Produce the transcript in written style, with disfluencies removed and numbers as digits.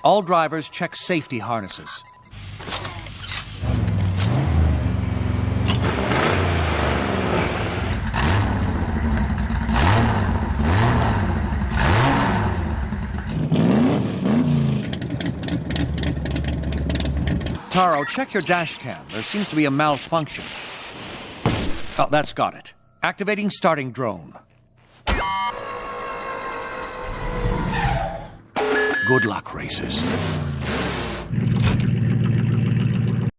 All drivers check safety harnesses. Taro, check your dash cam. There seems to be a malfunction. Oh, that's got it. Activating starting drone. Good luck, racers.